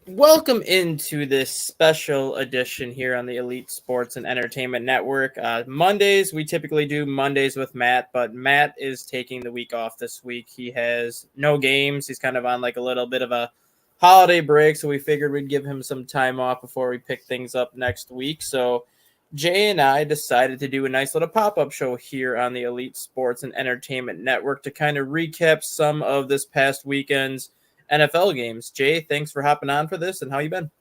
Welcome into this special edition here on the Elite Sports and Entertainment Network. Mondays, we typically do Mondays with Matt, but Matt is taking the week off this week. He has no games. He's kind of on like a little bit of a holiday break, so we figured we'd give him some time off before we pick things up next week. So Jay and I decided to do a nice little pop-up show here on the Elite Sports and Entertainment Network to kind of recap some of this past weekend's NFL games. Jay, thanks for hopping on for this, and how you been?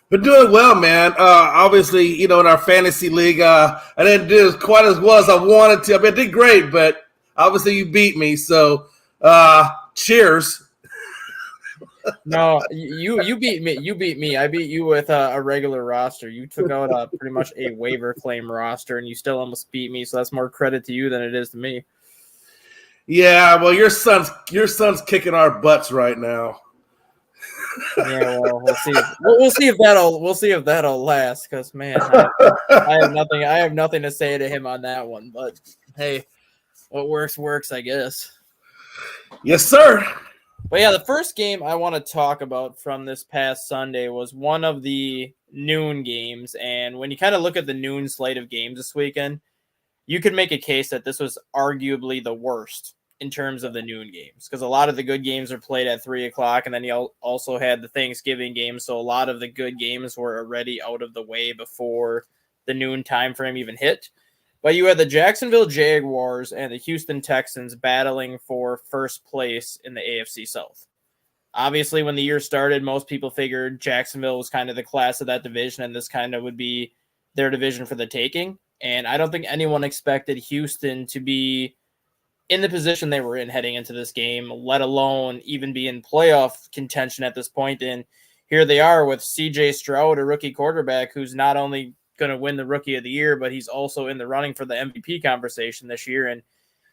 Been doing well, man. Obviously, in our fantasy league, I didn't do quite as well as I wanted to. I mean, I did great, but obviously you beat me, so cheers. No, you beat me. You beat me. I beat you with a regular roster. You took out pretty much a waiver claim roster, and you still almost beat me, so that's more credit to you than it is to me. Yeah, well, your son's kicking our butts right now. Yeah, well, we'll see. We'll see if that'll last. Because man, I have nothing to say to him on that one. But hey, what works, I guess. Yes, sir. But yeah, the first game I want to talk about from this past Sunday was one of the noon games, and when you kind of look at the noon slate of games this weekend, you could make a case that this was arguably the worst in terms of the noon games, because a lot of the good games are played at 3 o'clock, and then you also had the Thanksgiving game, so a lot of the good games were already out of the way before the noon time frame even hit. But you had the Jacksonville Jaguars and the Houston Texans battling for first place in the AFC South. Obviously, when the year started, most people figured Jacksonville was kind of the class of that division, and this kind of would be their division for the taking. And I don't think anyone expected Houston to be in the position they were in heading into this game, let alone even be in playoff contention at this point. And here they are with CJ Stroud, a rookie quarterback who's not only going to win the Rookie of the Year, but he's also in the running for the MVP conversation this year. And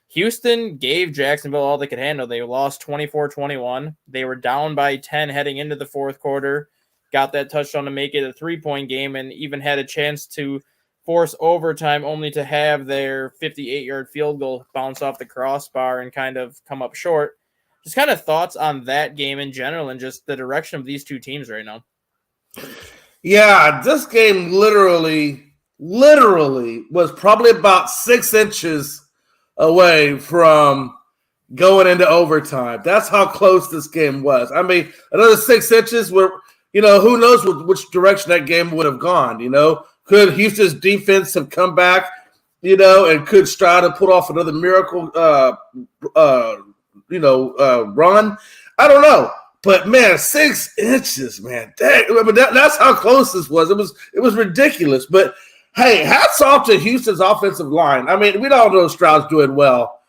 Houston gave Jacksonville all they could handle. They lost 24-21. They were down by 10 heading into the fourth quarter, got that touchdown to make it a 3-point game, and even had a chance to force overtime, only to have their 58-yard field goal bounce off the crossbar and kind of come up short. Just kind of thoughts on that game in general and just the direction of these two teams right now. Yeah, this game literally was probably about 6 inches away from going into overtime. That's how close this game was. I mean, another 6 inches where, who knows which direction that game would have gone, Could Houston's defense have come back, and could Stroud have put off another miracle, run? I don't know. But, man, 6 inches, man. Dang, I mean, that's how close this was. It was ridiculous. But, hey, hats off to Houston's offensive line. I mean, we all know Stroud's doing well.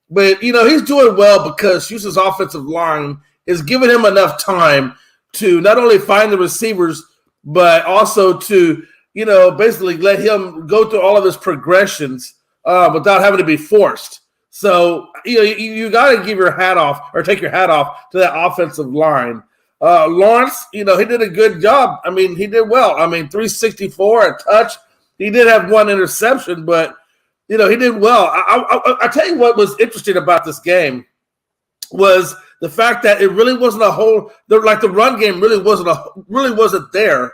But, he's doing well because Houston's offensive line is giving him enough time to not only find the receivers, but also to – basically let him go through all of his progressions without having to be forced. So, you got to give your hat off or take your hat off to that offensive line. Lawrence, he did a good job. I mean, he did well. I mean, 364, a touch. He did have one interception, but, he did well. I tell you what was interesting about this game was the fact that it really wasn't the run game really wasn't there.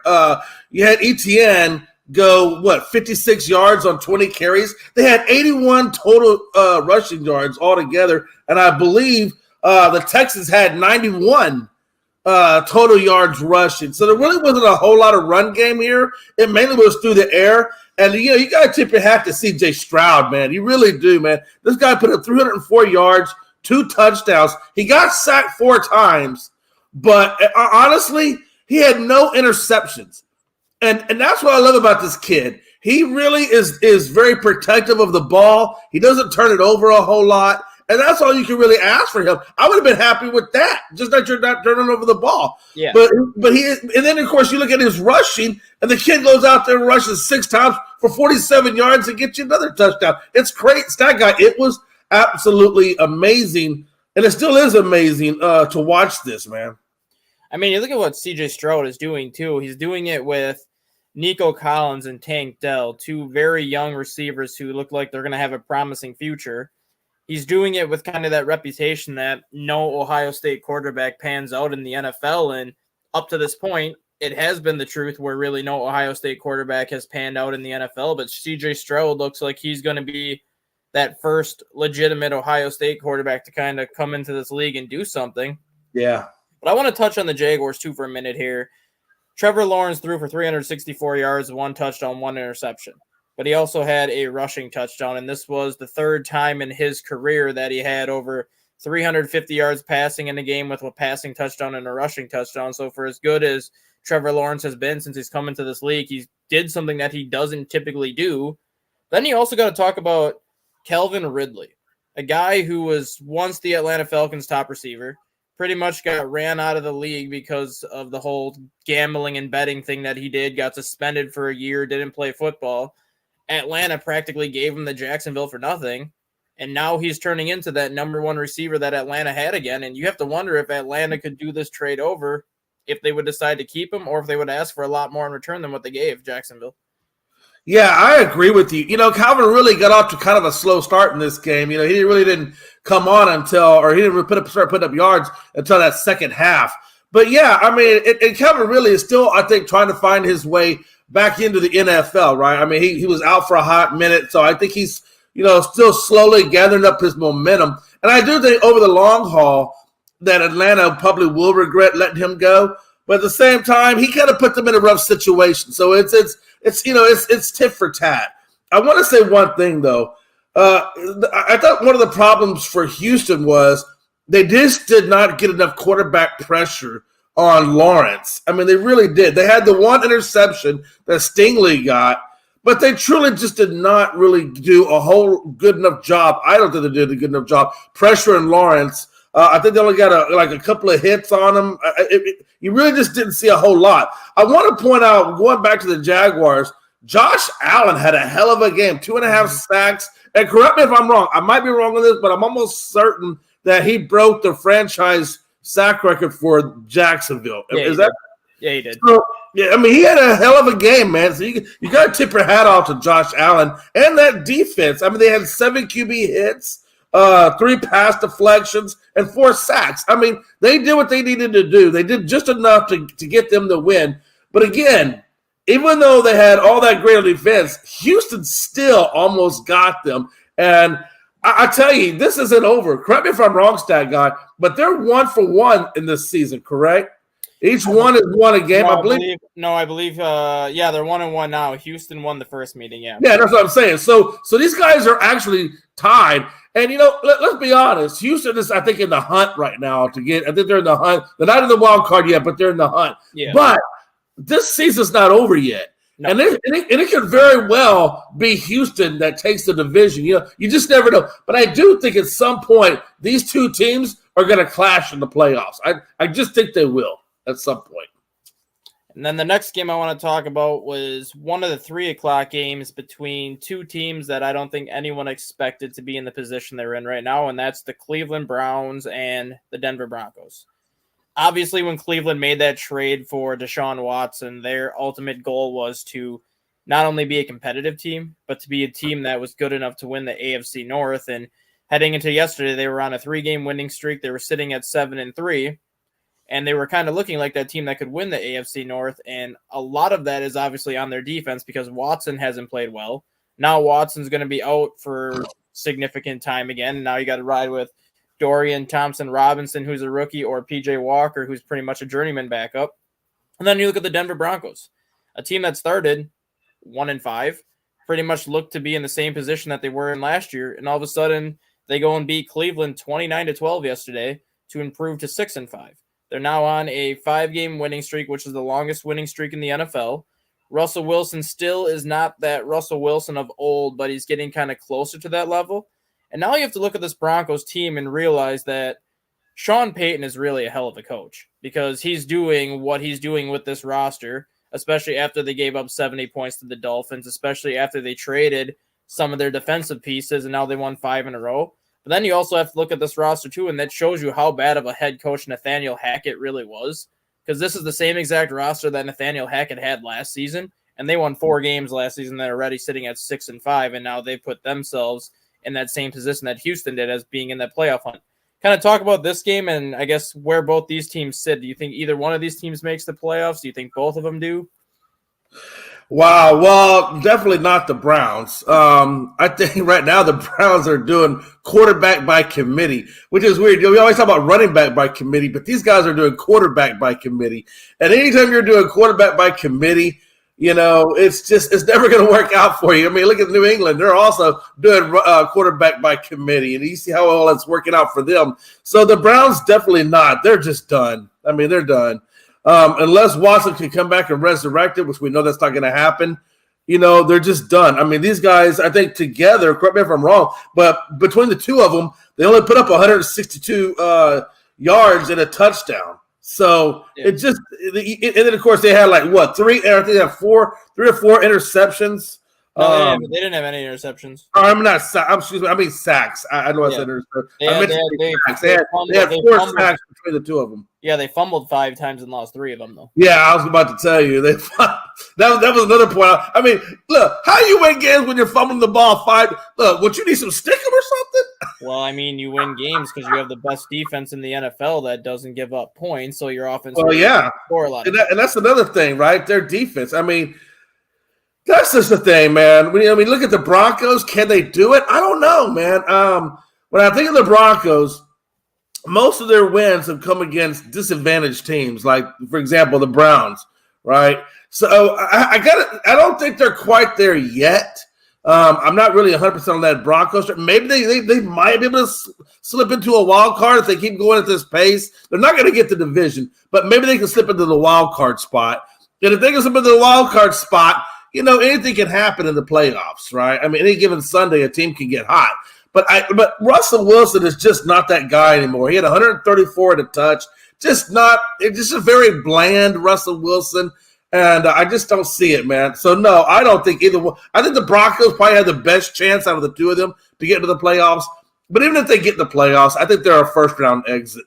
You had ETN go 56 yards on 20 carries. They had 81 total rushing yards altogether, and I believe the Texans had 91 total yards rushing. So there really wasn't a whole lot of run game here. It mainly was through the air. And, you got to tip your hat to CJ Stroud, man. You really do, man. This guy put up 304 yards, 2 touchdowns. He got sacked 4 times, but honestly, he had no interceptions. And that's what I love about this kid. He really is very protective of the ball. He doesn't turn it over a whole lot. And that's all you can really ask for him. I would have been happy with that, just that you're not turning over the ball. Yeah. But he – and then, of course, you look at his rushing, and the kid goes out there and rushes 6 times for 47 yards and gets you another touchdown. It's great. Stat guy, it was absolutely amazing, and it still is amazing to watch this, man. I mean, you look at what CJ Stroud is doing, too. He's doing it with Nico Collins and Tank Dell, 2 very young receivers who look like they're going to have a promising future. He's doing it with kind of that reputation that no Ohio State quarterback pans out in the NFL. And up to this point, it has been the truth where really no Ohio State quarterback has panned out in the NFL, but CJ Stroud looks like he's going to be that first legitimate Ohio State quarterback to kind of come into this league and do something. Yeah. But I want to touch on the Jaguars too for a minute here. Trevor Lawrence threw for 364 yards, 1 touchdown, 1 interception. But he also had a rushing touchdown, and this was the third time in his career that he had over 350 yards passing in a game with a passing touchdown and a rushing touchdown. So for as good as Trevor Lawrence has been since he's come into this league, he did something that he doesn't typically do. Then you also got to talk about Calvin Ridley, a guy who was once the Atlanta Falcons' top receiver, pretty much got ran out of the league because of the whole gambling and betting thing that he did, got suspended for a year, didn't play football. Atlanta practically gave him to Jacksonville for nothing, and now he's turning into that number one receiver that Atlanta had again, and you have to wonder if Atlanta could do this trade over if they would decide to keep him or if they would ask for a lot more in return than what they gave Jacksonville. Yeah, I agree with you. Calvin really got off to kind of a slow start in this game. He really didn't come on he didn't really start putting up yards until that second half. But yeah, I mean, Calvin really is still, I think, trying to find his way back into the NFL, right? I mean, he was out for a hot minute, so I think he's, still slowly gathering up his momentum. And I do think over the long haul that Atlanta probably will regret letting him go. But at the same time, he kind of put them in a rough situation. So it's tit for tat. I want to say one thing though. I thought one of the problems for Houston was they just did not get enough quarterback pressure on Lawrence. I mean, they really did. They had the one interception that Stingley got, but they truly just did not really do a whole good enough job. I don't think they did a good enough job pressuring Lawrence. I think they only got a couple of hits on him. You really just didn't see a whole lot. I want to point out, going back to the Jaguars, Josh Allen had a hell of a game, 2.5 sacks. And correct me if I'm wrong. I might be wrong on this, but I'm almost certain that he broke the franchise sack record for Jacksonville. Yeah, he did. So, yeah, I mean, he had a hell of a game, man. So you got to tip your hat off to Josh Allen and that defense. I mean, they had 7 QB hits. 3 pass deflections, and 4 sacks. I mean, they did what they needed to do. They did just enough to get them to win. But again, even though they had all that great defense, Houston still almost got them. And I tell you, this isn't over. Correct me if I'm wrong, stat guy, but they're 1-for-1 in this season, correct? Each one is won a game, I believe. I believe, they're 1-1 now. Houston won the first meeting, yeah. Yeah, that's what I'm saying. So these guys are actually tied. And, let's be honest. Houston is, I think, in the hunt right now to get – I think they're in the hunt. They're not in the wild card yet, but they're in the hunt. Yeah. But this season's not over yet. No. And it could very well be Houston that takes the division. You just never know. But I do think at some point these two teams are going to clash in the playoffs. I just think they will at some point. And then the next game I want to talk about was one of the 3 o'clock games between two teams that I don't think anyone expected to be in the position they're in right now, and that's the Cleveland Browns and the Denver Broncos. Obviously, when Cleveland made that trade for Deshaun Watson, their ultimate goal was to not only be a competitive team, but to be a team that was good enough to win the AFC North. And heading into yesterday, they were on a 3-game winning streak. They were sitting at 7-3. And they were kind of looking like that team that could win the AFC North. And a lot of that is obviously on their defense because Watson hasn't played well. Now Watson's going to be out for significant time again. Now you got to ride with Dorian Thompson-Robinson, who's a rookie, or PJ Walker, who's pretty much a journeyman backup. And then you look at the Denver Broncos, a team that started 1-5, pretty much looked to be in the same position that they were in last year. And all of a sudden they go and beat Cleveland 29-12 yesterday to improve to 6-5. They're now on a 5-game winning streak, which is the longest winning streak in the NFL. Russell Wilson still is not that Russell Wilson of old, but he's getting kind of closer to that level. And now you have to look at this Broncos team and realize that Sean Payton is really a hell of a coach because he's doing what he's doing with this roster, especially after they gave up 70 points to the Dolphins, especially after they traded some of their defensive pieces, and now they won 5 in a row. But then you also have to look at this roster too, and that shows you how bad of a head coach Nathaniel Hackett really was, because this is the same exact roster that Nathaniel Hackett had last season, and they won 4 games last season. They're already sitting at 6-5, and now they put themselves in that same position that Houston did as being in that playoff hunt. kind of talk about this game and I guess where both these teams sit. Do you think either one of these teams makes the playoffs? Do you think both of them do? Wow. Well, definitely not the Browns. I think right now the Browns are doing quarterback by committee, which is weird. We always talk about running back by committee, but these guys are doing quarterback by committee. And anytime you're doing quarterback by committee, it's never going to work out for you. I mean, look at New England. They're also doing quarterback by committee, and you see how well it's working out for them. So the Browns definitely not. They're just done. I mean, they're done. Unless Watson can come back and resurrect it, which we know that's not going to happen, they're just done. I mean, these guys, I think together, correct me if I'm wrong, but between the two of them, they only put up 162 yards and a touchdown. So yeah. And then of course they had three or four interceptions. No, they didn't have any interceptions. I'm not. Excuse me. I mean sacks. I know I said interceptions. They had four sacks between the two of them. Yeah, they fumbled 5 times and lost 3 of them though. Yeah, I was about to tell you that was another point. I mean, look, how you win games when you're fumbling the ball 5? Look, would you need some stickum or something? Well, I mean, you win games because you have the best defense in the NFL that doesn't give up points, so your offense. Well, yeah, score a lot. And that's another thing, right? Their defense. I mean. That's just the thing, man. Look at the Broncos. Can they do it? I don't know, man. When I think of the Broncos, most of their wins have come against disadvantaged teams, like, for example, the Browns, right? So I don't think they're quite there yet. I'm not really 100% on that Broncos. Maybe they might be able to slip into a wild card if they keep going at this pace. They're not going to get the division, but maybe they can slip into the wild card spot. And if they can slip into the wild card spot, anything can happen in the playoffs, right? I mean, any given Sunday, a team can get hot. But Russell Wilson is just not that guy anymore. He had 134 at a touch. Just a very bland Russell Wilson. And I just don't see it, man. So, no, I don't think either one. I think the Broncos probably have the best chance out of the two of them to get into the playoffs. But even if they get in the playoffs, I think they're a first-round exit.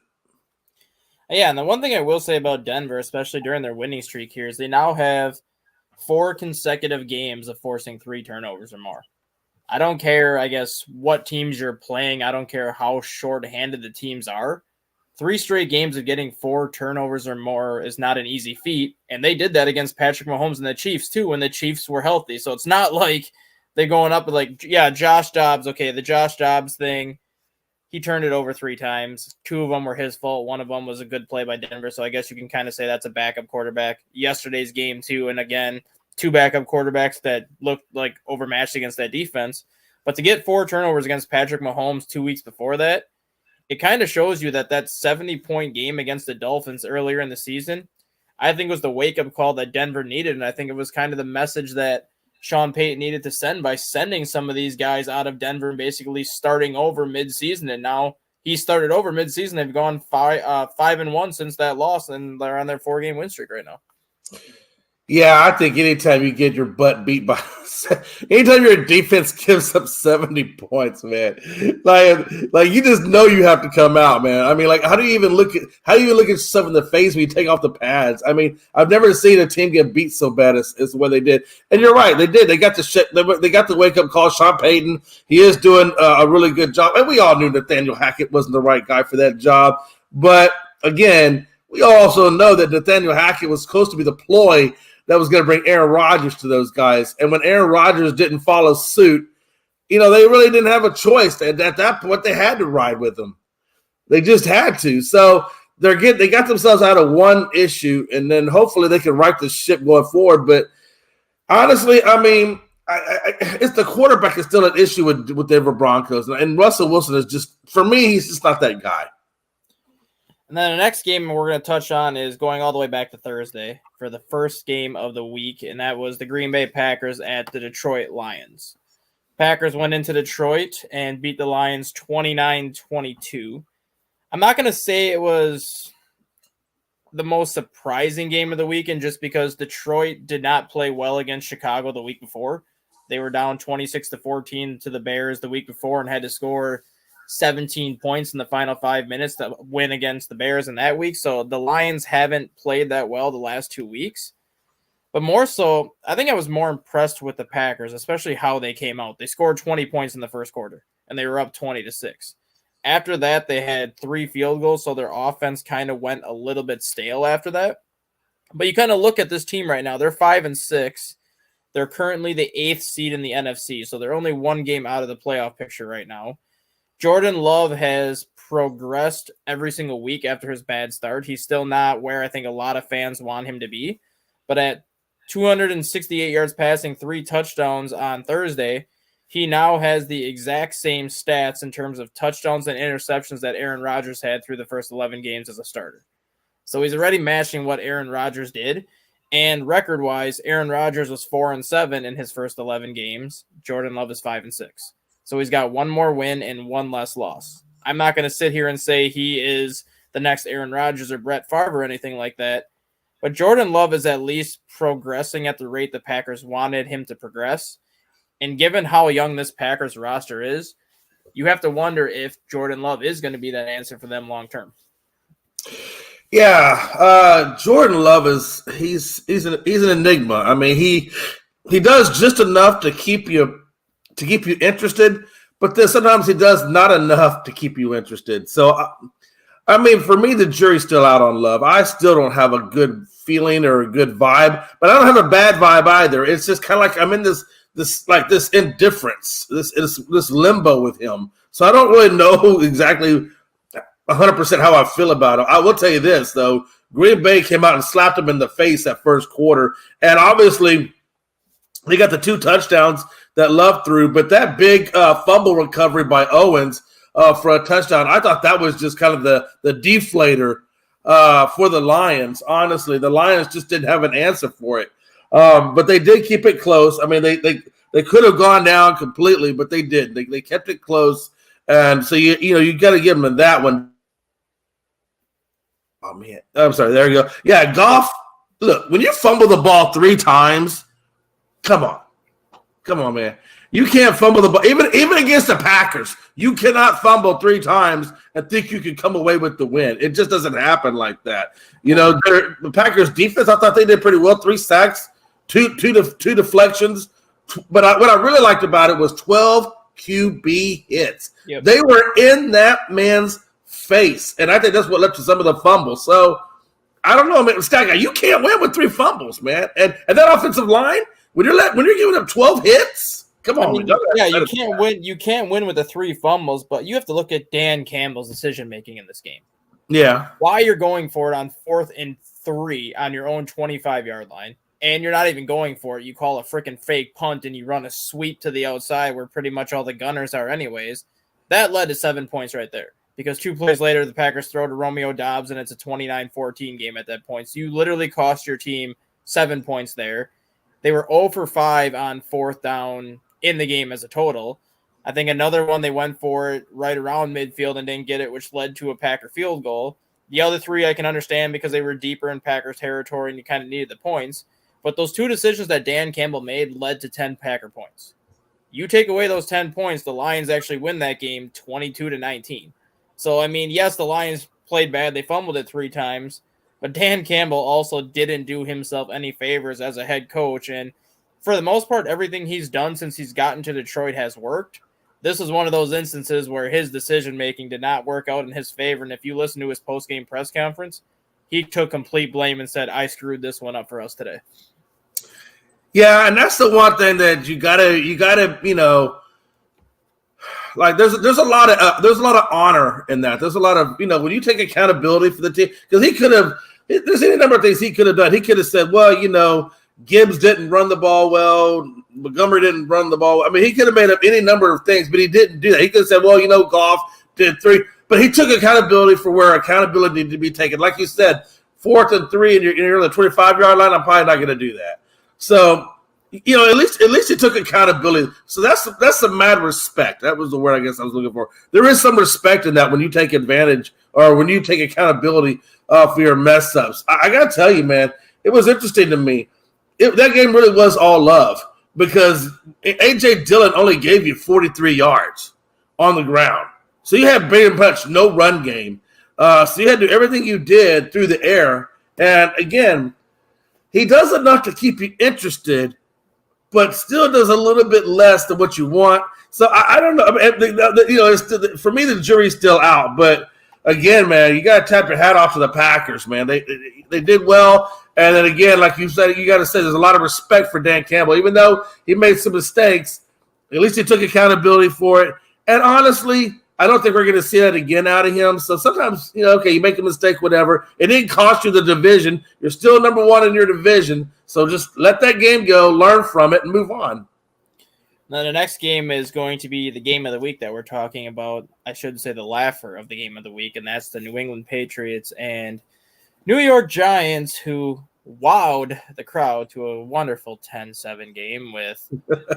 Yeah, and the one thing I will say about Denver, especially during their winning streak here, is they now have 4 consecutive games of forcing 3 turnovers or more. I don't care, I guess, what teams you're playing. I don't care how short-handed the teams are. 3 straight games of getting 4 turnovers or more is not an easy feat, and they did that against Patrick Mahomes and the Chiefs, too, when the Chiefs were healthy. So it's not like they're going up with, Josh Dobbs. Okay, the Josh Dobbs thing, he turned it over 3 times. 2 of them were his fault. 1 of them was a good play by Denver. So I guess you can kind of say that's a backup quarterback. Yesterday's game, too. And again, 2 backup quarterbacks that looked like overmatched against that defense. But to get 4 turnovers against Patrick Mahomes 2 weeks before that, it kind of shows you that 70-point game against the Dolphins earlier in the season, I think was the wake-up call that Denver needed. And I think it was kind of the message that Sean Payton needed to send by sending some of these guys out of Denver and basically starting over midseason. And now he started over midseason. They've gone 5-1 since that loss, and they're on their 4-game win streak right now. Yeah, I think anytime you get your butt beat by – anytime your defense gives up 70 points, man, like you just know you have to come out, man. I mean, how do you even look at yourself in the face when you take off the pads? I mean, I've never seen a team get beat so bad as what they did. And you're right, they did. They got the wake-up call. Sean Payton, he is doing a really good job. And we all knew Nathaniel Hackett wasn't the right guy for that job. But, again, we also know that Nathaniel Hackett was supposed to be the ploy that was going to bring Aaron Rodgers to those guys. And when Aaron Rodgers didn't follow suit, they really didn't have a choice. And at that point, they had to ride with him. They just had to. So they got themselves out of one issue, and then hopefully they can right the ship going forward. But honestly, I mean, it's the quarterback is still an issue with Denver Broncos. And Russell Wilson is just, for me, he's just not that guy. And then the next game we're going to touch on is going all the way back to Thursday for the first game of the week, and that was the Green Bay Packers at the Detroit Lions. Packers went into Detroit and beat the Lions 29-22. I'm not going to say it was the most surprising game of the weekend just because Detroit did not play well against Chicago the week before. They were down 26-14 to the Bears the week before and had to score 17 points in the final 5 minutes to win against the Bears in that week. So the Lions haven't played that well the last 2 weeks. But more so, I think I was more impressed with the Packers, especially how they came out. They scored 20 points in the first quarter, and they were up 20-6. After that, they had 3 field goals, so their offense kind of went a little bit stale after that. But you kind of look at this team right now. They're 5-6. They're currently the 8th seed in the NFC, so they're only 1 game out of the playoff picture right now. Jordan Love has progressed every single week after his bad start. He's still not where I think a lot of fans want him to be. But at 268 yards passing, 3 touchdowns on Thursday, he now has the exact same stats in terms of touchdowns and interceptions that Aaron Rodgers had through the first 11 games as a starter. So he's already matching what Aaron Rodgers did. And record-wise, Aaron Rodgers was 4-7 in his first 11 games. Jordan Love is 5-6. So he's got 1 more win and 1 less loss. I'm not going to sit here and say he is the next Aaron Rodgers or Brett Favre or anything like that. But Jordan Love is at least progressing at the rate the Packers wanted him to progress. And given how young this Packers roster is, you have to wonder if Jordan Love is going to be that answer for them long term. Yeah, Jordan Love he's an enigma. I mean, he does just enough to keep you interested, but then sometimes he does not enough to keep you interested. So, I mean, for me, the jury's still out on Love. I still don't have a good feeling or a good vibe, but I don't have a bad vibe either. It's just kind of like I'm in this indifference, this limbo with him. So I don't really know exactly 100% how I feel about him. I will tell you this, though. Green Bay came out and slapped him in the face that first quarter. And obviously, they got the 2 touchdowns that Love threw. But that big fumble recovery by Owens for a touchdown, I thought that was just kind of the deflator for the Lions. Honestly, the Lions just didn't have an answer for it. But they did keep it close. I mean, they could have gone down completely, but they did. They kept it close. And so, you got to give them that one. Oh, man. I'm sorry. There you go. Yeah, Goff, look, when you fumble the ball 3 times, come on. Come on, man. You can't fumble the ball. Even against the Packers, you cannot fumble 3 times and think you can come away with the win. It just doesn't happen like that. The Packers defense, I thought they did pretty well. 3 sacks, two deflections. But what I really liked about it was 12 QB hits. Yep. They were in that man's face, and I think that's what led to some of the fumbles. So I don't know, man. Sky guy, you can't win with 3 fumbles, man. And that offensive line, when you're giving up 12 hits, come on. You can't win. You can't win with the 3 fumbles, but you have to look at Dan Campbell's decision making in this game. Yeah, why you're going for it on 4th and 3 on your own 25-yard line, and you're not even going for it. You call a freaking fake punt and you run a sweep to the outside where pretty much all the gunners are, anyways. That led to 7 points right there. Because 2 plays later, the Packers throw to Romeo Doubs, and it's a 29-14 game at that point. So you literally cost your team 7 points there. They were 0 for 5 on 4th down in the game as a total. I think another one, they went for it right around midfield and didn't get it, which led to a Packer field goal. The other 3 I can understand because they were deeper in Packers territory and you kind of needed the points. But those 2 decisions that Dan Campbell made led to 10 Packer points. You take away those 10 points, the Lions actually win that game 22-19. So, I mean, yes, the Lions played bad. They fumbled it 3 times. But Dan Campbell also didn't do himself any favors as a head coach. And for the most part, everything he's done since he's gotten to Detroit has worked. This is one of those instances where his decision-making did not work out in his favor. And if you listen to his post-game press conference, he took complete blame and said, I screwed this one up for us today. Yeah, and that's the one thing that you gotta, like there's a lot of honor in that. There's a lot of, when you take accountability for the team, because he could have, there's any number of things he could have done. He could have said, well, Gibbs didn't run the ball well, Montgomery didn't run the ball. I mean, he could have made up any number of things, but he didn't do that. He could have said, well, Goff did 3, but he took accountability for where accountability needed to be taken. Like you said, 4th and 3, and you're on the 25-yard line. I'm probably not going to do that. So, at least he took accountability. So that's some mad respect. That was the word I guess I was looking for. There is some respect in that when you take advantage or when you take accountability for your mess ups. I got to tell you, man, it was interesting to me. That game really was all Love because A.J. Dillon only gave you 43 yards on the ground. So you had pretty much no run game. So you had to do everything you did through the air. And again, he does enough to keep you interested, but still does a little bit less than what you want. So I don't know. I mean, it's still, for me, the jury's still out. But again, man, you got to tap your hat off to the Packers, man. They did well. And then again, like you said, you got to say there's a lot of respect for Dan Campbell. Even though he made some mistakes, at least he took accountability for it. And honestly, I don't think we're going to see that again out of him. So sometimes, okay, you make a mistake, whatever. It didn't cost you the division. You're still number one in your division. So just let that game go, learn from it, and move on. Now, the next game is going to be the game of the week that we're talking about. I should say the laugher of the game of the week, and that's the New England Patriots and New York Giants, who wowed the crowd to a wonderful 10-7 game with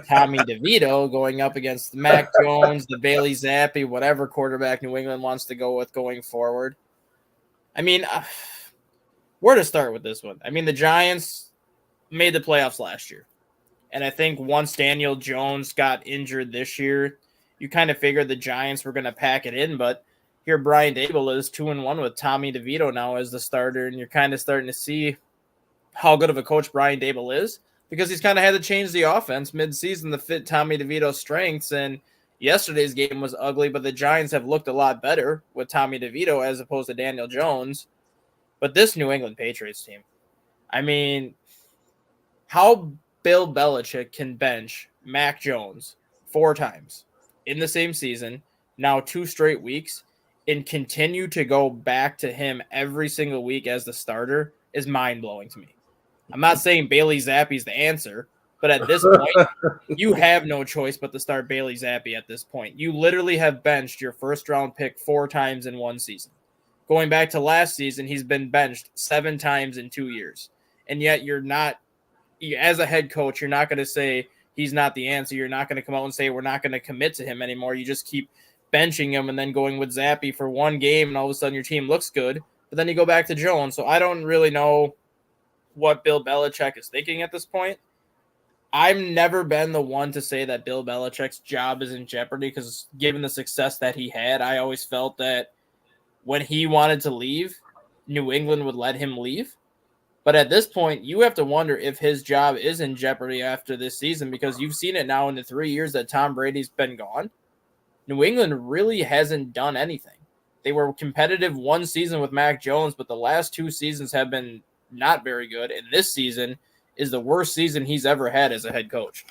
Tommy DeVito going up against Mac Jones, the Bailey Zappi, whatever quarterback New England wants to go with going forward. I mean, where to start with this one? I mean, the Giants made the playoffs last year. And I think once Daniel Jones got injured this year, you kind of figured the Giants were going to pack it in. But here Brian Daboll is 2-1 with Tommy DeVito now as the starter. And you're kind of starting to see how good of a coach Brian Daboll is, because he's kind of had to change the offense midseason to fit Tommy DeVito's strengths. And yesterday's game was ugly, but the Giants have looked a lot better with Tommy DeVito as opposed to Daniel Jones. But this New England Patriots team, I mean, how Bill Belichick can bench Mac Jones 4 times in the same season, now 2 straight weeks, and continue to go back to him every single week as the starter is mind-blowing to me. I'm not saying Bailey Zappi's the answer, but at this point, you have no choice but to start Bailey Zappi at this point. You literally have benched your first-round pick 4 times in one season. Going back to last season, he's been benched 7 times in 2 years. And yet you're not, as a head coach, you're not going to say he's not the answer. You're not going to come out and say we're not going to commit to him anymore. You just keep benching him and then going with Zappi for one game, and all of a sudden your team looks good. But then you go back to Jones. So I don't really know what Bill Belichick is thinking at this point. I've never been the one to say that Bill Belichick's job is in jeopardy, because given the success that he had, I always felt that when he wanted to leave, New England would let him leave. But at this point, you have to wonder if his job is in jeopardy after this season, because you've seen it now in the 3 years that Tom Brady's been gone. New England really hasn't done anything. They were competitive one season with Mac Jones, but the last 2 seasons have been not very good. And this season is the worst season he's ever had as a head coach.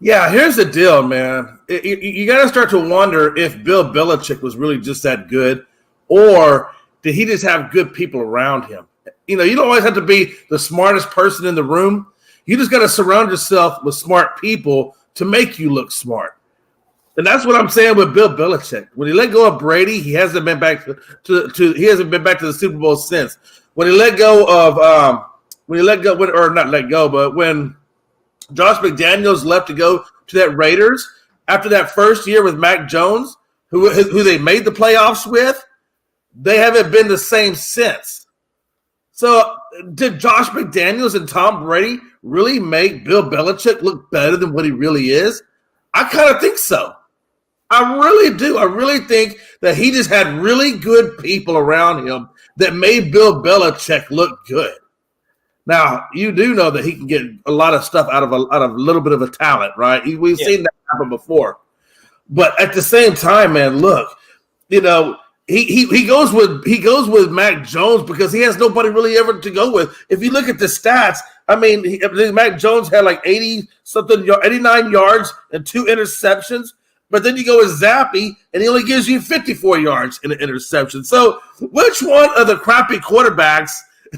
Yeah, here's the deal, man. You got to start to wonder if Bill Belichick was really just that good, or did he just have good people around him? You don't always have to be the smartest person in the room. You just got to surround yourself with smart people to make you look smart. And that's what I'm saying with Bill Belichick. When he let go of Brady, he hasn't been back to the Super Bowl since. When he let go of when Josh McDaniels left to go to that Raiders after that first year with Mac Jones, who they made the playoffs with, they haven't been the same since. So did Josh McDaniels and Tom Brady really make Bill Belichick look better than what he really is? I kind of think so. I really do. I really think that he just had really good people around him that made Bill Belichick look good. Now, you do know that he can get a lot of stuff out of a little bit of a talent, right? We've seen that happen before. But at the same time, man, look, he goes with Mac Jones because he has nobody really ever to go with. If you look at the stats, I mean, Mac Jones had like 89 yards and 2 interceptions. But then you go with Zappi, and he only gives you 54 yards in an interception. So which one of the crappy quarterbacks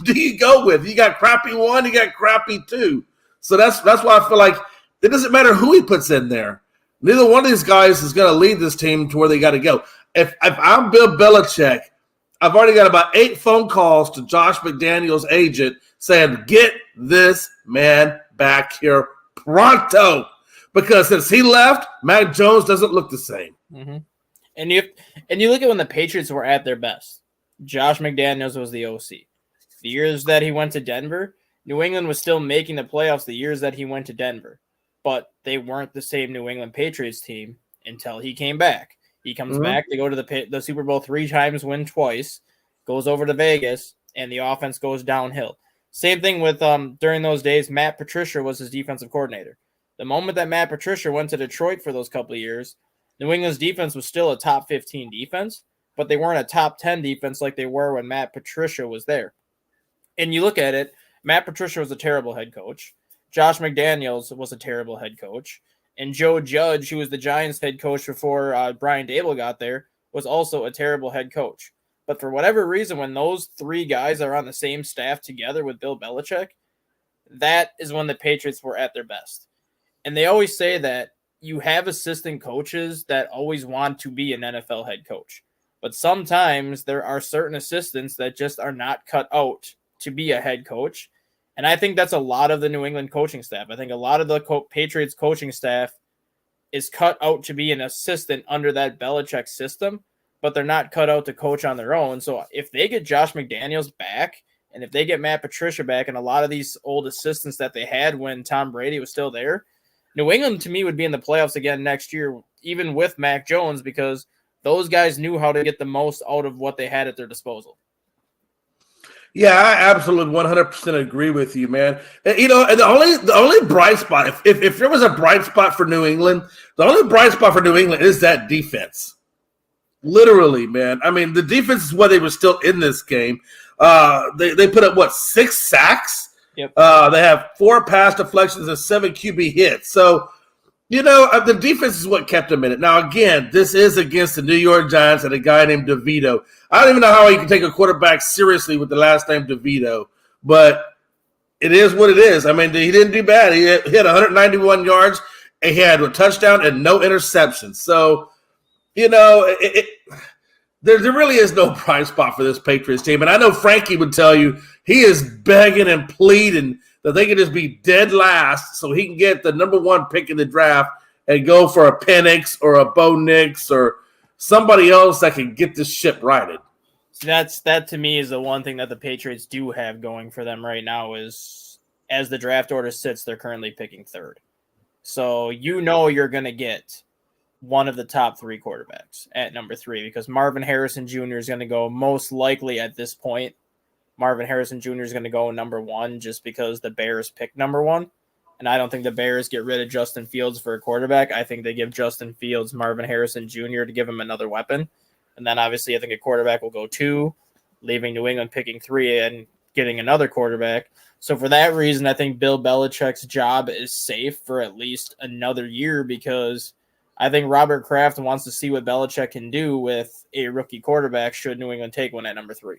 do you go with? You got crappy 1, you got crappy 2. So that's why I feel like it doesn't matter who he puts in there. Neither one of these guys is going to lead this team to where they got to go. If I'm Bill Belichick, I've already got about 8 phone calls to Josh McDaniels' agent saying, get this man back here pronto. Because since he left, Mac Jones doesn't look the same. Mm-hmm. And you look at when the Patriots were at their best. Josh McDaniels was the OC. The years that he went to Denver, New England was still making the playoffs the years that he went to Denver. But they weren't the same New England Patriots team until he came back. He comes back, they go to the Super Bowl 3 times, win twice, goes over to Vegas, and the offense goes downhill. Same thing with during those days, Matt Patricia was his defensive coordinator. The moment that Matt Patricia went to Detroit for those couple of years, New England's defense was still a top 15 defense, but they weren't a top 10 defense like they were when Matt Patricia was there. And you look at it, Matt Patricia was a terrible head coach. Josh McDaniels was a terrible head coach. And Joe Judge, who was the Giants head coach before Brian Dable got there, was also a terrible head coach. But for whatever reason, when those three guys are on the same staff together with Bill Belichick, that is when the Patriots were at their best. And they always say that you have assistant coaches that always want to be an NFL head coach. But sometimes there are certain assistants that just are not cut out to be a head coach. And I think that's a lot of the New England coaching staff. I think a lot of the Patriots coaching staff is cut out to be an assistant under that Belichick system, but they're not cut out to coach on their own. So if they get Josh McDaniels back, and if they get Matt Patricia back and a lot of these old assistants that they had when Tom Brady was still there, New England, to me, would be in the playoffs again next year, even with Mac Jones, because those guys knew how to get the most out of what they had at their disposal. Yeah, I absolutely 100% agree with you, man. And, and the only bright spot, if there was a bright spot for New England, the only bright spot for New England is that defense. Literally, man. I mean, the defense is why they were still in this game. They put up, 6 sacks? Yep. They have 4 pass deflections and 7 QB hits. So, the defense is what kept them in it. Now, again, this is against the New York Giants and a guy named DeVito. I don't even know how he can take a quarterback seriously with the last name DeVito, but it is what it is. I mean, he didn't do bad. He had 191 yards, and he had a touchdown and no interceptions. So, there really is no bright spot for this Patriots team. And I know Frankie would tell you he is begging and pleading that they can just be dead last so he can get the number 1 pick in the draft and go for a Penix or a Bo Nix or somebody else that can get this ship righted. So that to me is the one thing that the Patriots do have going for them right now is as the draft order sits, they're currently picking 3rd. So you're going to get one of the top 3 quarterbacks at number 3 because Marvin Harrison Jr. is going to go most likely at this point. Marvin Harrison Jr. is going to go number 1 just because the Bears picked number 1. And I don't think the Bears get rid of Justin Fields for a quarterback. I think they give Justin Fields Marvin Harrison Jr. to give him another weapon. And then obviously I think a quarterback will go 2, leaving New England picking 3 and getting another quarterback. So for that reason, I think Bill Belichick's job is safe for at least another year because I think Robert Kraft wants to see what Belichick can do with a rookie quarterback should New England take one at number 3.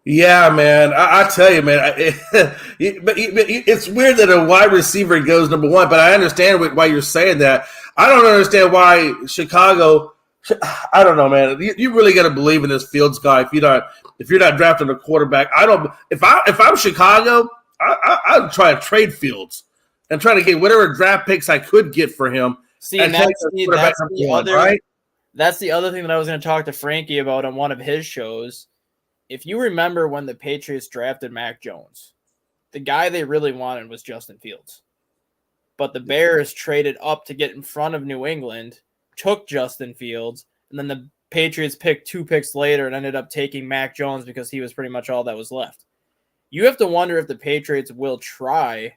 Yeah, man. I tell you, man, it's weird that a wide receiver goes number 1, but I understand why you're saying that. I don't understand why Chicago – I don't know, man. You really got to believe in this Fields guy if you're not drafting a quarterback. I don't – if I'm Chicago, I'd try to trade Fields and try to get whatever draft picks I could get for him. See, and that's the other thing that I was going to talk to Frankie about on one of his shows. If you remember when the Patriots drafted Mac Jones, the guy they really wanted was Justin Fields. But the Bears traded up to get in front of New England, took Justin Fields, and then the Patriots picked 2 picks later and ended up taking Mac Jones because he was pretty much all that was left. You have to wonder if the Patriots will try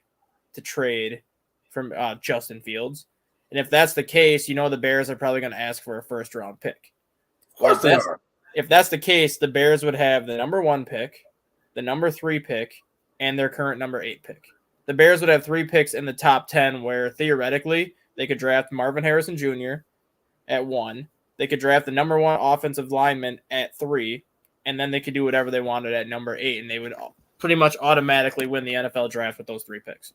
to trade from Justin Fields. And if that's the case, the Bears are probably going to ask for a first-round pick. Of course they are. If that's the case, the Bears would have the number 1 pick, the number 3 pick, and their current number 8 pick. The Bears would have 3 picks in the top 10 where theoretically they could draft Marvin Harrison Jr. at 1. They could draft the number 1 offensive lineman at 3, and then they could do whatever they wanted at number 8, and they would pretty much automatically win the NFL draft with those 3 picks.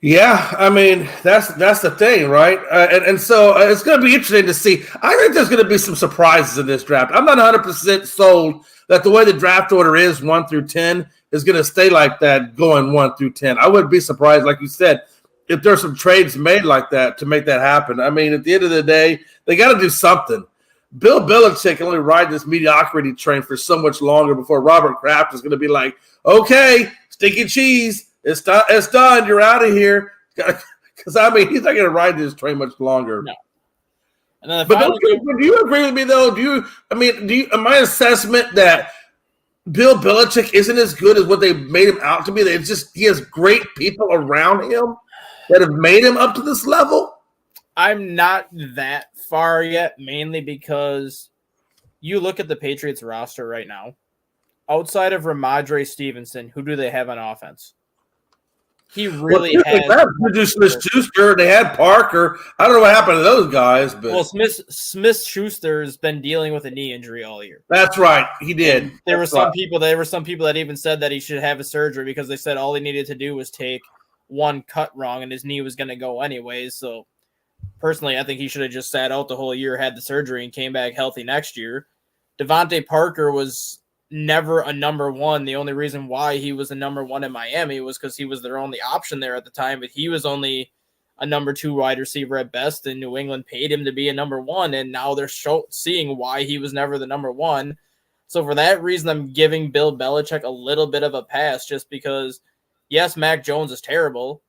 Yeah, I mean, that's the thing, right? And so it's going to be interesting to see. I think there's going to be some surprises in this draft. I'm not 100% sold that the way the draft order is 1 through 10 is going to stay like that going 1 through 10. I wouldn't be surprised, like you said, if there's some trades made like that to make that happen. I mean, at the end of the day, they got to do something. Bill Belichick can only ride this mediocrity train for so much longer before Robert Kraft is going to be like, okay, stinky cheese. It's done. You're out of here. Because, I mean, he's not going to ride this train much longer. No. And then do you agree with me, though? My assessment that Bill Belichick isn't as good as what they made him out to be. It's just he has great people around him that have made him up to this level. I'm not that far yet, mainly because you look at the Patriots roster right now. Outside of Ramondre Stevenson, who do they have on offense? He really has. They had Smith-Schuster. They had Parker. I don't know what happened to those guys, but Smith-Schuster's been dealing with a knee injury all year. That's right, he did. There were some people that even said that he should have a surgery because they said all he needed to do was take one cut wrong and his knee was going to go anyways. So personally, I think he should have just sat out the whole year, had the surgery, and came back healthy next year. Devontae Parker was never a number one. The only reason why he was a number one in Miami was because he was their only option there at the time, but he was only a number two wide receiver at best, and New England paid him to be a number one, and now they're seeing why he was never the number one. So for that reason, I'm giving Bill Belichick a little bit of a pass just because, yes, Mac Jones is terrible,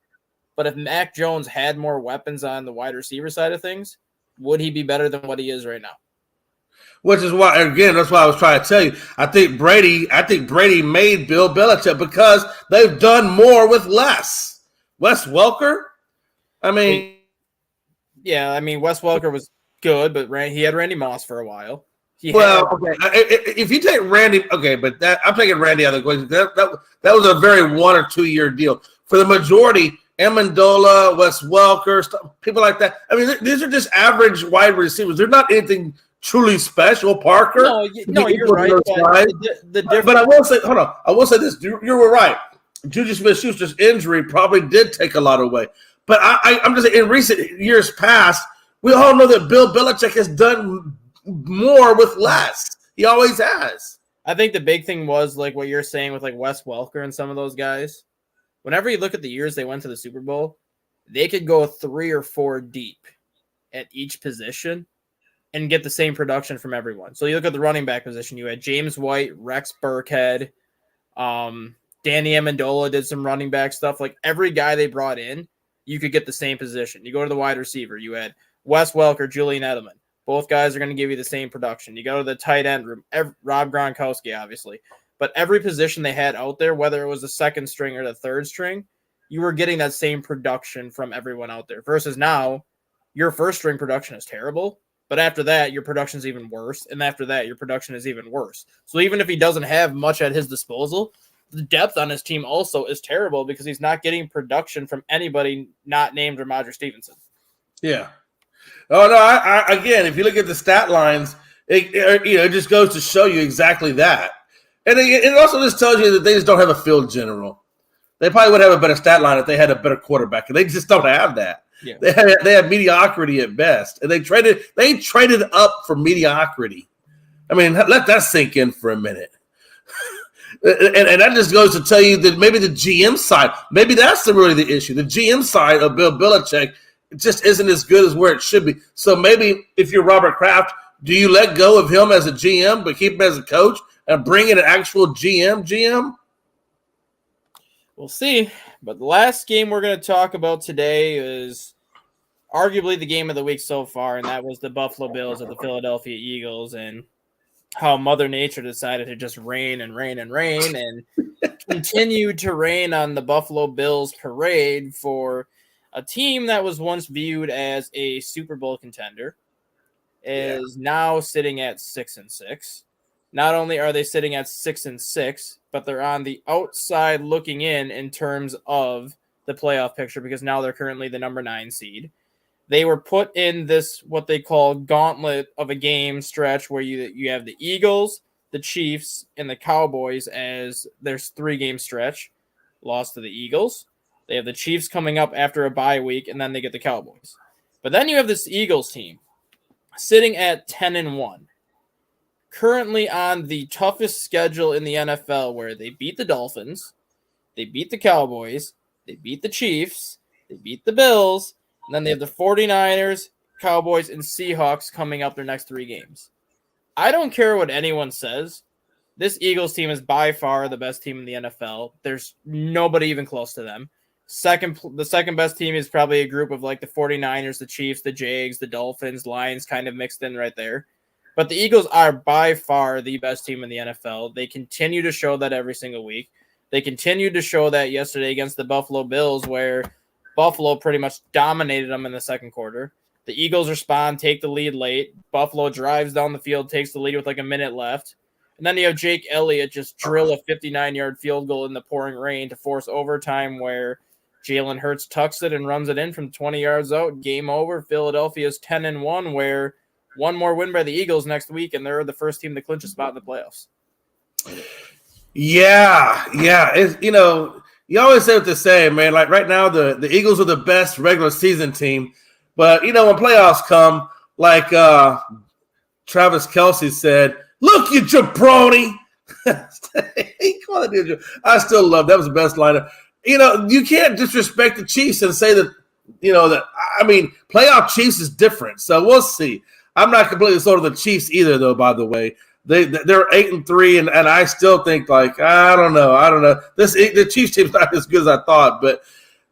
but if Mac Jones had more weapons on the wide receiver side of things, would he be better than what he is right now? Which is why, again, that's why I was trying to tell you. I think Brady made Bill Belichick because they've done more with less. Wes Welker, Wes Welker was good, but he had Randy Moss for a while. If you take Randy, but I'm taking Randy out of the equation. That was a very 1 or 2 year deal. For the majority, Amendola, Wes Welker, people like that. I mean, these are just average wide receivers. They're not anything truly special. Parker. No, you're right. But I will say, hold on. I will say this. You were right. Juju Smith-Schuster's injury probably did take a lot away. But I'm just saying, in recent years past, we all know that Bill Belichick has done more with less. He always has. I think the big thing was like what you're saying with like Wes Welker and some of those guys. Whenever you look at the years they went to the Super Bowl, they could go 3 or 4 deep at each position and get the same production from everyone. So you look at the running back position, you had James White, Rex Burkhead, Danny Amendola did some running back stuff. Like every guy they brought in, you could get the same position. You go to the wide receiver, you had Wes Welker, Julian Edelman. Both guys are going to give you the same production. You go to the tight end room, Rob Gronkowski, obviously. But every position they had out there, whether it was the second string or the third string, you were getting that same production from everyone out there. Versus now, your first string production is terrible. But after that, your production is even worse. And after that, your production is even worse. So even if he doesn't have much at his disposal, the depth on his team also is terrible because he's not getting production from anybody not named Ramondre Stevenson. Yeah. Oh, no, I again, if you look at the stat lines, it just goes to show you exactly that. And it also just tells you that they just don't have a field general. They probably would have a better stat line if they had a better quarterback, and they just don't have that. Yeah. They have mediocrity at best, and they traded up for mediocrity. I mean, let that sink in for a minute. and that just goes to tell you that maybe the GM side, maybe that's really the issue. The GM side of Bill Belichick just isn't as good as where it should be. So maybe if you're Robert Kraft, do you let go of him as a GM but keep him as a coach and bring in an actual GM? We'll see. But the last game we're going to talk about today is arguably the game of the week so far, and that was the Buffalo Bills at the Philadelphia Eagles, and how Mother Nature decided to just rain and continued to rain on the Buffalo Bills parade for a team that was once viewed as a Super Bowl contender is now sitting at 6-6. Not only are they sitting at 6-6, but they're on the outside looking in terms of the playoff picture because now they're currently the number 9 seed. They were put in this what they call gauntlet of a game stretch where you have the Eagles, the Chiefs, and the Cowboys as their 3-game stretch. Lost to the Eagles. They have the Chiefs coming up after a bye week, and then they get the Cowboys. But then you have this Eagles team sitting at 10-1. Currently on the toughest schedule in the NFL where they beat the Dolphins, they beat the Cowboys, they beat the Chiefs, they beat the Bills, and then they have the 49ers, Cowboys, and Seahawks coming up their next 3 games. I don't care what anyone says. This Eagles team is by far the best team in the NFL. There's nobody even close to them. The second best team is probably a group of like the 49ers, the Chiefs, the Jags, the Dolphins, Lions kind of mixed in right there. But the Eagles are by far the best team in the NFL. They continue to show that every single week. They continued to show that yesterday against the Buffalo Bills, where Buffalo pretty much dominated them in the second quarter. The Eagles respond, take the lead late. Buffalo drives down the field, takes the lead with like a minute left. And then you have Jake Elliott just drill a 59-yard field goal in the pouring rain to force overtime, where Jalen Hurts tucks it and runs it in from 20 yards out. Game over. Philadelphia's 10-1, where one more win by the Eagles next week, and they're the first team to clinch a spot in the playoffs. Yeah. You always say what to say, man. Like right now, the Eagles are the best regular season team. But, when playoffs come, like Travis Kelce said, look, you jabroni. I still love that. Was the best lineup. You can't disrespect the Chiefs and say that, playoff Chiefs is different. So we'll see. I'm not completely sold on the Chiefs either, though, by the way. They're 8-3, and I still think, like, I don't know. The Chiefs team's not as good as I thought. But,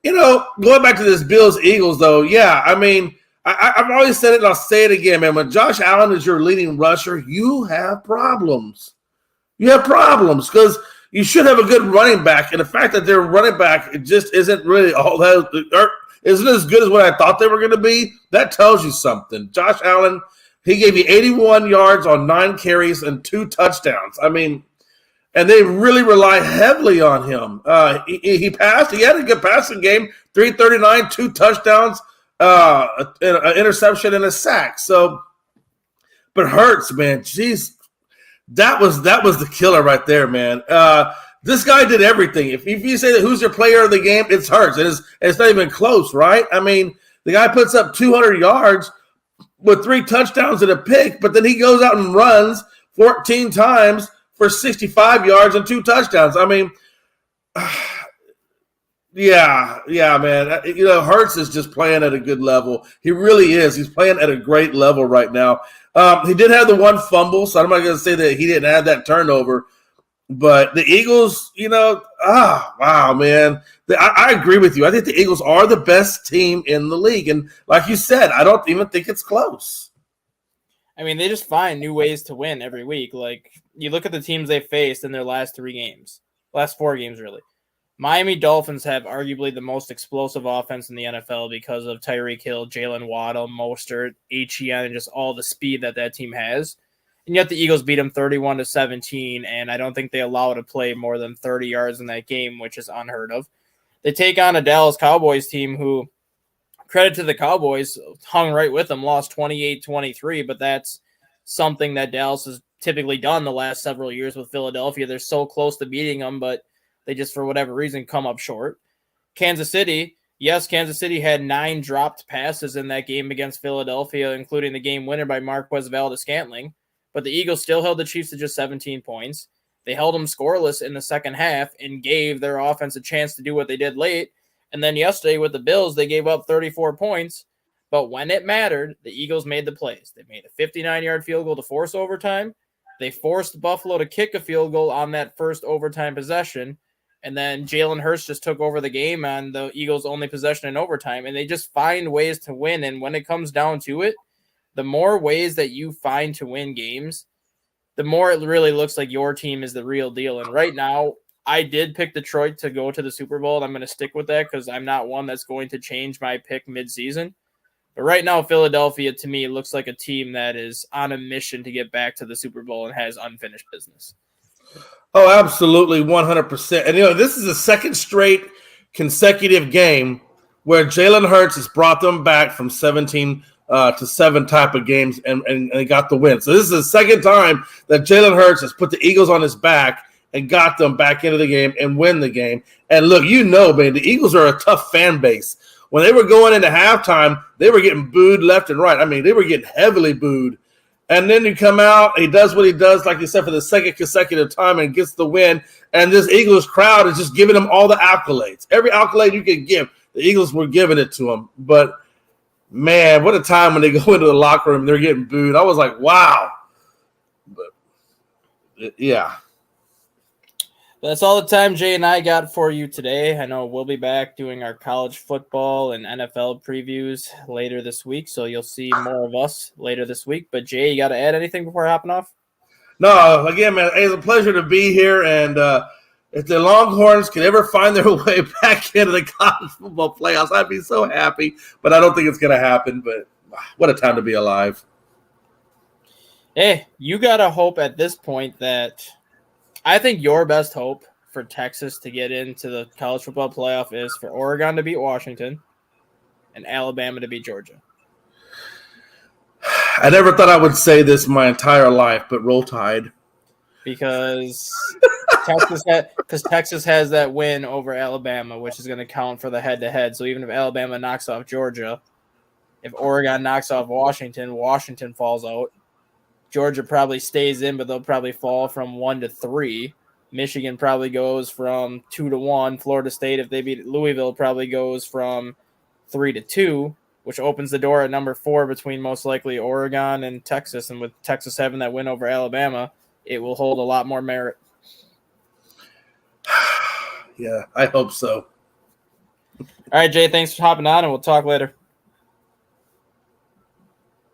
going back to this Bills-Eagles, though, yeah, I've always said it, and I'll say it again, man. When Josh Allen is your leading rusher, you have problems. You have problems because you should have a good running back, and the fact that their running back just isn't really all that isn't as good as what I thought they were going to be. That tells you something. Josh Allen, he gave you 81 yards on 9 carries and 2 touchdowns. And they really rely heavily on him. He passed. He had a good passing game, 339, 2 touchdowns, an interception, and a sack. So, but Hurts, man, jeez, that was the killer right there, man. This guy did everything. If you say that who's your player of the game, it's Hurts. It's not even close, right? The guy puts up 200 yards with 3 touchdowns and a pick, but then he goes out and runs 14 times for 65 yards and 2 touchdowns. Yeah, man. Hurts is just playing at a good level. He really is. He's playing at a great level right now. He did have the 1 fumble, so I'm not going to say that he didn't have that turnover. But the Eagles, wow, man. I agree with you. I think the Eagles are the best team in the league. And like you said, I don't even think it's close. They just find new ways to win every week. Like, you look at the teams they faced in their last 4 games, really. Miami Dolphins have arguably the most explosive offense in the NFL because of Tyreek Hill, Jalen Waddle, Mostert, HEN, and just all the speed that team has. And yet the Eagles beat them 31-17, and I don't think they allow to play more than 30 yards in that game, which is unheard of. They take on a Dallas Cowboys team who, credit to the Cowboys, hung right with them, lost 28-23, but that's something that Dallas has typically done the last several years with Philadelphia. They're so close to beating them, but they just, for whatever reason, come up short. Kansas City had 9 dropped passes in that game against Philadelphia, including the game winner by Marquez Valdes-Scantling. But the Eagles still held the Chiefs to just 17 points. They held them scoreless in the second half and gave their offense a chance to do what they did late. And then yesterday with the Bills, they gave up 34 points. But when it mattered, the Eagles made the plays. They made a 59-yard field goal to force overtime. They forced Buffalo to kick a field goal on that first overtime possession. And then Jalen Hurts just took over the game on the Eagles' only possession in overtime. And they just find ways to win. And when it comes down to it, the more ways that you find to win games, the more it really looks like your team is the real deal. And right now, I did pick Detroit to go to the Super Bowl, and I'm going to stick with that because I'm not one that's going to change my pick midseason. But right now, Philadelphia, to me, looks like a team that is on a mission to get back to the Super Bowl and has unfinished business. Oh, absolutely, 100%. And, this is the second straight consecutive game where Jalen Hurts has brought them back from 17 to 7 type of games and they got the win. So this is the second time that Jalen Hurts has put the Eagles on his back and got them back into the game and win the game. And look, man, the Eagles are a tough fan base. When they were going into halftime, they were getting booed left and right. They were getting heavily booed. And then you come out, he does what he does, like you said, for the second consecutive time and gets the win. And this Eagles crowd is just giving him all the accolades. Every accolade you could give, the Eagles were giving it to him. But man, what a time when they go into the locker room and they're getting booed. I was like, wow. But, yeah. That's all the time Jay and I got for you today. I know we'll be back doing our college football and NFL previews later this week, so you'll see more of us later this week. But Jay, you got to add anything before hopping off? No, again, man, it's a pleasure to be here. And if the Longhorns can ever find their way back into the college football playoffs, I'd be so happy. But I don't think it's going to happen. But what a time to be alive. Hey, you got to hope at this point that I think your best hope for Texas to get into the college football playoff is for Oregon to beat Washington and Alabama to beat Georgia. I never thought I would say this my entire life, but roll Tide. Because Texas has that win over Alabama, which is going to count for the head-to-head. So even if Alabama knocks off Georgia, if Oregon knocks off Washington, Washington falls out. Georgia probably stays in, but they'll probably fall from 1 to 3. Michigan probably goes from 2 to 1. Florida State, if they beat Louisville, probably goes from 3 to 2, which opens the door at number 4 between most likely Oregon and Texas. And with Texas having that win over Alabama, it will hold a lot more merit. Yeah, I hope so. All right, Jay, thanks for hopping on, and we'll talk later.